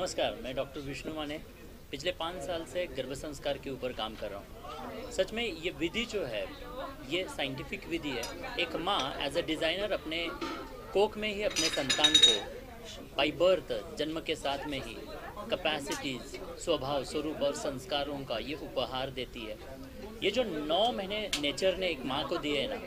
नमस्कार, मैं डॉक्टर विष्णु माने पिछले 5 साल से गर्भ संस्कार के ऊपर काम कर रहा हूँ। सच में ये विधि जो है, ये साइंटिफिक विधि है। एक माँ एज अ डिज़ाइनर अपने कोख में ही अपने संतान को बाई बर्थ जन्म के साथ में ही कैपेसिटीज़, स्वभाव, स्वरूप और संस्कारों का ये उपहार देती है। ये जो 9 महीने नेचर ने एक माँ को दिए हैं ना,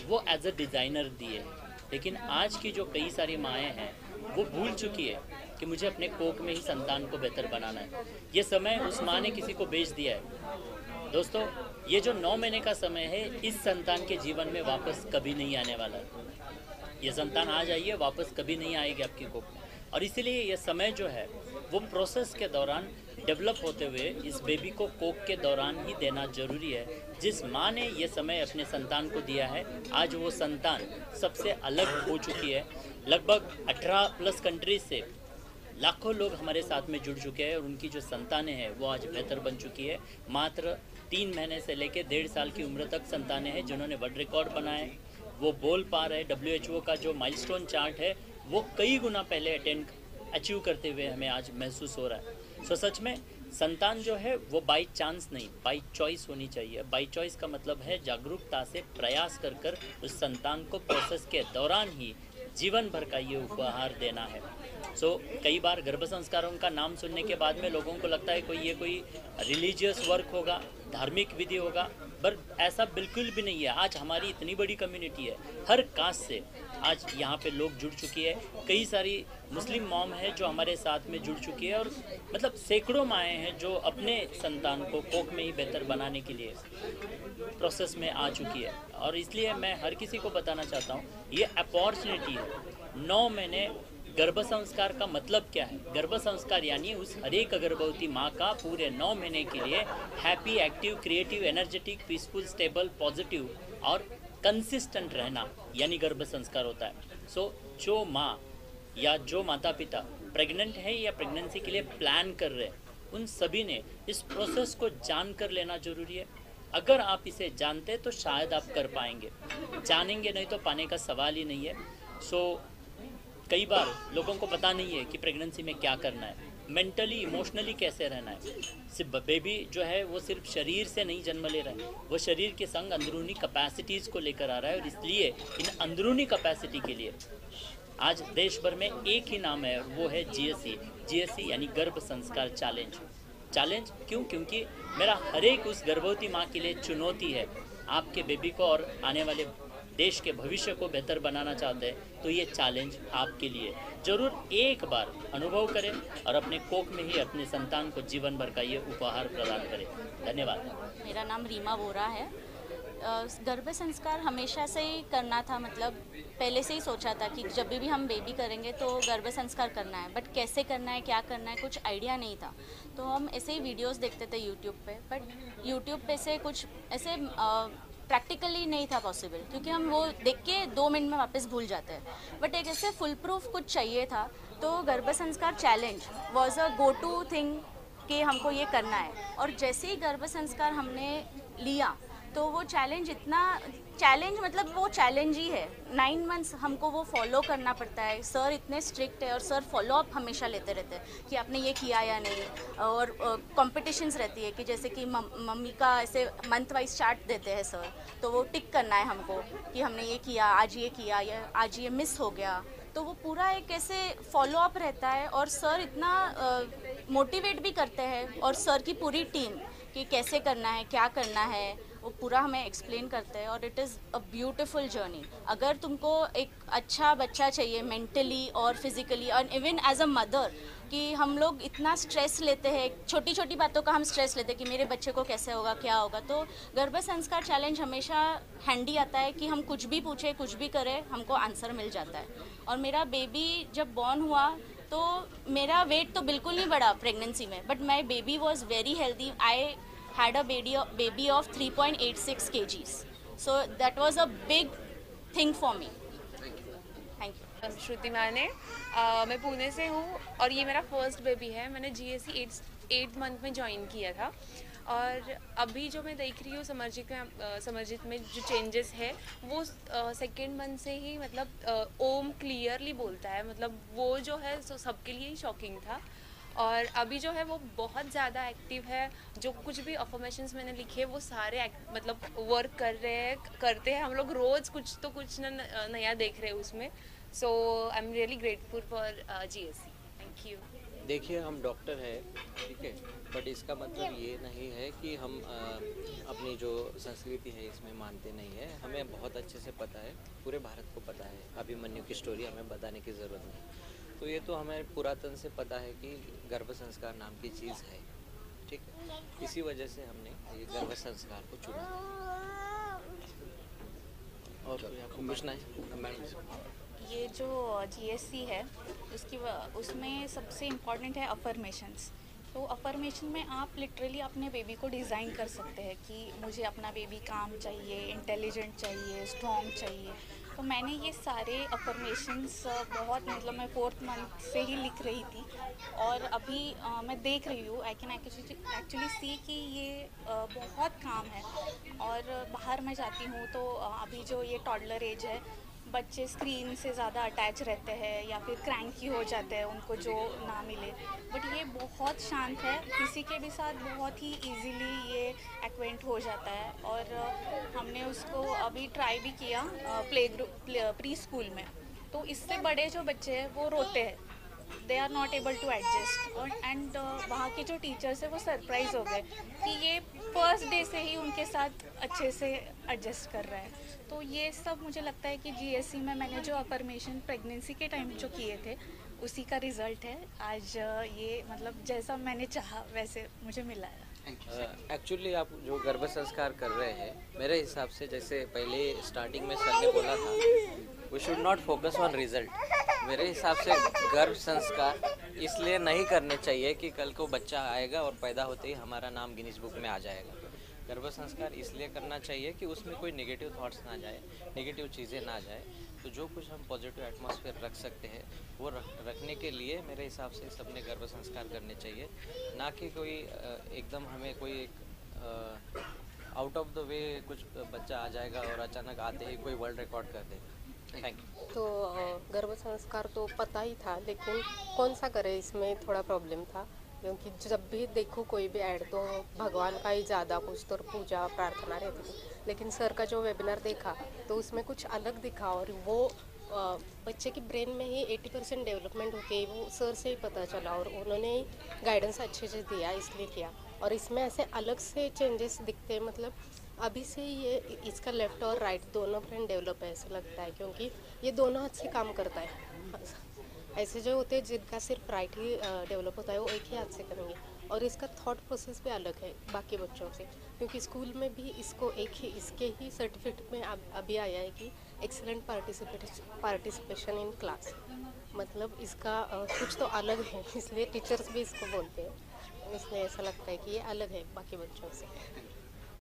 वो एज अ डिज़ाइनर दिए हैं। लेकिन आज की जो कई सारी माएँ हैं, वो भूल चुकी है कि मुझे अपने कोख में ही संतान को बेहतर बनाना है। ये समय उस माँ ने किसी को बेच दिया है। दोस्तों, ये जो 9 महीने का समय है, इस संतान के जीवन में वापस कभी नहीं आने वाला है। ये संतान आ जाइए, वापस कभी नहीं आएगी आपकी कोख में। और इसीलिए ये समय जो है, वो प्रोसेस के दौरान डेवलप होते हुए इस बेबी को कोख के दौरान ही देना जरूरी है। जिस माँ ने ये समय अपने संतान को दिया है, आज वो संतान सबसे अलग हो चुकी है। लगभग 18+ कंट्रीज से लाखों लोग हमारे साथ में जुड़ चुके हैं और उनकी जो संतानें हैं वो आज बेहतर बन चुकी है। मात्र 3 महीने से लेकर 1.5 साल की उम्र तक संतानें हैं जिन्होंने वर्ल्ड रिकॉर्ड बनाए, वो बोल पा रहे। WHO का जो माइलस्टोन चार्ट है वो कई गुना पहले अचीव करते हुए हमें आज महसूस हो रहा है। सो सच में संतान जो है वो बाई चांस नहीं, बाई चॉइस होनी चाहिए। बाई चॉइस का मतलब है जागरूकता से प्रयास कर कर उस संतान को प्रोसेस के दौरान ही जीवन भर का ये उपहार देना है। कई बार गर्भ संस्कारों का नाम सुनने के बाद में लोगों को लगता है कोई रिलीजियस वर्क होगा, धार्मिक विधि होगा, पर ऐसा बिल्कुल भी नहीं है। आज हमारी इतनी बड़ी कम्युनिटी है, हर कास्ट से आज यहाँ पे लोग जुड़ चुकी है। कई सारी मुस्लिम मॉम है जो हमारे साथ में जुड़ चुकी है और मतलब सैकड़ों माएँ हैं जो अपने संतान को कोख में ही बेहतर बनाने के लिए प्रोसेस में आ चुकी है। और इसलिए मैं हर किसी को बताना चाहता हूँ, ये अपॉर्चुनिटी है। 9 महीने गर्भ संस्कार का मतलब क्या है? गर्भ संस्कार यानी उस हर एक गर्भवती माँ का पूरे 9 महीने के लिए happy, active, creative, energetic, peaceful, stable, positive और कंसिस्टेंट रहना, यानी गर्भ संस्कार होता है। जो माँ या जो माता पिता प्रेग्नेंट है या प्रेगनेंसी के लिए प्लान कर रहे हैं, उन सभी ने इस प्रोसेस को जान कर लेना जरूरी है। अगर आप इसे जानते तो शायद आप कर पाएंगे, जानेंगे नहीं तो पाने का सवाल ही नहीं है। कई बार लोगों को पता नहीं है कि प्रेगनेंसी में क्या करना है, मेंटली, इमोशनली कैसे रहना है। सिर्फ बेबी जो है वो सिर्फ शरीर से नहीं जन्म ले रहा है, वो शरीर के संग अंदरूनी कैपेसिटीज़ को लेकर आ रहा है। और इसलिए इन अंदरूनी कैपेसिटी के लिए आज देश भर में एक ही नाम है, वो है GSC यानी गर्भ संस्कार चैलेंज। क्यों? क्योंकि मेरा हर एक उस गर्भवती माँ के लिए चुनौती है। आपके बेबी को और आने वाले देश के भविष्य को बेहतर बनाना चाहते हैं तो ये चैलेंज आपके लिए। जरूर एक बार अनुभव करें और अपने कोख में ही अपने संतान को जीवन भर का ये उपहार प्रदान करें। धन्यवाद। मेरा नाम रीमा बोरा है। गर्भ संस्कार हमेशा से ही करना था, मतलब पहले से ही सोचा था कि जब भी हम बेबी करेंगे तो गर्भ संस्कार करना है, बट कैसे करना है, क्या करना है, कुछ आइडिया नहीं था। तो हम ऐसे ही वीडियोस देखते थे यूट्यूब पे, बट यूट्यूब पे से कुछ ऐसे प्रैक्टिकली नहीं था पॉसिबल, क्योंकि हम वो देख के 2 मिनट में वापस भूल जाते हैं। बट एक ऐसे फुल प्रूफ कुछ चाहिए था, तो गर्भ संस्कार challenge was a go to thing कि हमको ये करना है। और जैसे ही गर्भ संस्कार हमने लिया तो वो चैलेंज मतलब वो चैलेंज ही है। 9 मंथ्स हमको वो फॉलो करना पड़ता है। सर इतने स्ट्रिक्ट है और सर फॉलो अप हमेशा लेते रहते हैं कि आपने ये किया या नहीं। और कॉम्पिटिशन्स रहती है कि जैसे कि मम्मी का ऐसे मंथ वाइज चार्ट देते हैं सर, तो वो टिक करना है हमको कि हमने ये किया, आज ये किया, या आज ये मिस हो गया। तो वो पूरा एक ऐसे फॉलो अप रहता है और सर इतना मोटिवेट भी करते हैं, और सर की पूरी टीम कि कैसे करना है, क्या करना है, वो पूरा हमें एक्सप्लेन करते हैं। और it is a beautiful journey. अगर तुमको एक अच्छा बच्चा चाहिए मेंटली और फिज़िकली, और इवन एज अ मदर, कि हम लोग इतना स्ट्रेस लेते हैं, छोटी छोटी बातों का हम स्ट्रेस लेते हैं कि मेरे बच्चे को कैसे होगा, क्या होगा। तो गर्भ संस्कार चैलेंज हमेशा हैंडी आता है कि हम कुछ भी पूछे, कुछ भी करें, हमको आंसर मिल जाता है। और मेरा बेबी जब बॉर्न हुआ तो मेरा वेट तो बिल्कुल नहीं बढ़ा प्रेगनेंसी में, but my baby was very healthy. I had a baby of 3.86 kgs. So that was a big thing for me. Thank you. श्रुति माने, मैं पुणे से हूँ और ये मेरा फर्स्ट बेबी है। मैंने GSC 8th मंथ में ज्वाइन किया था और अभी जो मैं देख रही हूँ समर्जित में जो चेंजेस है वो सेकेंड मंथ से ही मतलब ओम क्लियरली बोलता है, मतलब वो जो है सबके लिए ही शॉकिंग था। और अभी जो है वो बहुत ज़्यादा एक्टिव है। जो कुछ भी अफर्मेशंस मैंने लिखे हैं वो सारे मतलब वर्क करते हैं। हम लोग रोज़ कुछ नया देख रहे हैं उसमें। So I am really grateful for GSE। Thank you. देखिए, हम डॉक्टर हैं, ठीक है, बट इसका मतलब ये नहीं है कि हम अपनी जो संस्कृति है इसमें मानते नहीं है। हमें बहुत अच्छे से पता है, पूरे भारत को पता है, अभिमन्यु की स्टोरी हमें बताने की ज़रूरत नहीं। तो ये तो हमें पुरातन से पता है कि गर्भ संस्कार नाम की चीज़ है, ठीक है। इसी वजह से हमने ये गर्भ संस्कार को चुना। और कोई आपको पूछना है मैडम? ये जो GSC है उसमें सबसे इम्पॉर्टेंट है अफर्मेशंस। तो अफर्मेशन में आप लिटरली अपने बेबी को डिज़ाइन कर सकते हैं कि मुझे अपना बेबी काम चाहिए, इंटेलिजेंट चाहिए, स्ट्रॉन्ग चाहिए। तो मैंने ये सारे अफर्मेशंस बहुत मतलब मैं 4th मंथ से ही लिख रही थी और अभी मैं देख रही हूँ आई कैन एक्चुअली सी कि ये बहुत काम है। और बाहर मैं जाती हूँ तो अभी जो ये टॉडलर एज है, बच्चे स्क्रीन से ज़्यादा अटैच रहते हैं या फिर क्रैंकी हो जाते हैं उनको जो ना मिले। बट ये बहुत शांत है, किसी के भी साथ बहुत ही इजीली ये एक्वेंट हो जाता है। और हमने उसको अभी ट्राई भी किया प्री स्कूल में। तो इससे बड़े जो बच्चे हैं वो रोते हैं, they are not able to adjust. और एंड वहाँ के जो टीचर्स हैं वो सरप्राइज़ हो गए कि ये फर्स्ट डे से ही उनके साथ अच्छे से एडजस्ट कर रहा है। तो ये सब मुझे लगता है कि GSC में मैंने जो अफर्मेशन प्रेगनेंसी के टाइम जो किए थे उसी का रिज़ल्ट है। आज ये मतलब जैसा मैंने चाहा वैसे मुझे मिला है। एक्चुअली आप जो गर्भ संस्कार कर रहे हैं, मेरे हिसाब से जैसे पहले स्टार्टिंग में सर ने बोला था, we should not focus on result. मेरे हिसाब से गर्भ संस्कार इसलिए नहीं करने चाहिए कि कल को बच्चा आएगा और पैदा होते ही हमारा नाम गिनीज बुक में आ जाएगा। गर्भ संस्कार इसलिए करना चाहिए कि उसमें कोई नेगेटिव थॉट्स ना जाए, नेगेटिव चीज़ें ना जाए। तो जो कुछ हम पॉजिटिव एटमॉस्फेयर रख सकते हैं वो रखने के लिए मेरे हिसाब से सबने गर्भ संस्कार करने चाहिए, ना कि कोई एकदम हमें कोई एक आउट ऑफ द वे कुछ बच्चा आ जाएगा और अचानक आते ही कोई वर्ल्ड रिकॉर्ड कर देगा। Thank you. तो गर्भ संस्कार तो पता ही था, लेकिन कौन सा करे इसमें थोड़ा प्रॉब्लम था। क्योंकि जब भी देखो कोई भी ऐड तो भगवान का ही ज़्यादा कुछ तो पूजा प्रार्थना रहती थी। लेकिन सर का जो वेबिनार देखा तो उसमें कुछ अलग दिखा और वो बच्चे की ब्रेन में ही 80% डेवलपमेंट होती है, वो सर से ही पता चला और उन्होंने गाइडेंस अच्छे से दिया, इसलिए किया। और इसमें ऐसे अलग से चेंजेस दिखते हैं, मतलब अभी से ये इसका लेफ्ट और राइट दोनों ब्रेन डेवलप है ऐसा लगता है, क्योंकि ये दोनों हाथ से काम करता है। ऐसे जो होते हैं जिनका सिर्फ राइट ही डेवलप होता है वो एक ही हाथ से करेंगे। और इसका थॉट प्रोसेस भी अलग है बाकी बच्चों से, क्योंकि स्कूल में भी इसको इसके ही सर्टिफिकेट में अभी आया है कि एक्सीलेंट पार्टिसिपेशन इन क्लास। मतलब इसका कुछ तो अलग है, इसलिए टीचर्स भी इसको बोलते हैं। इसलिए ऐसा लगता है कि ये अलग है बाकी बच्चों से।